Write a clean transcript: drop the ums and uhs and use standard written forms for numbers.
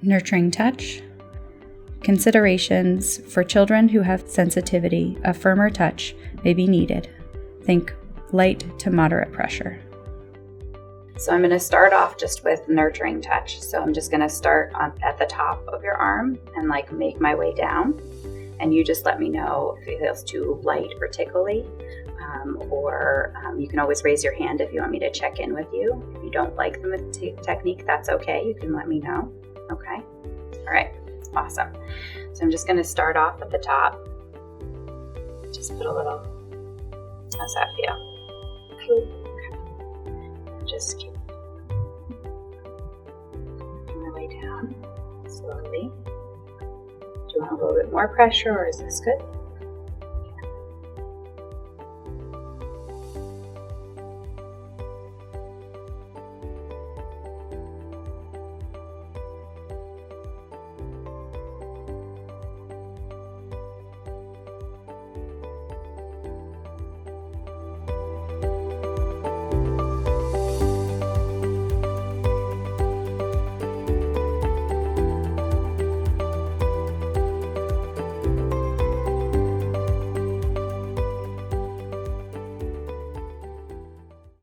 Nurturing touch. Considerations for children who have sensitivity, a firmer touch may be needed. Think light to moderate pressure. So I'm going to start off just with nurturing touch. So I'm just going to start at the top of your arm and make my way down. And you just let me know if it feels too light or tickly. Or you can always raise your hand if you want me to check in with you. If you don't like the technique, that's okay. You can let me know. Okay? All right. Awesome. So I'm just going to start off at the top. Just put a little, how's that feel? Okay. Just keep working my way down slowly. Do you want a little bit more pressure, or is this good?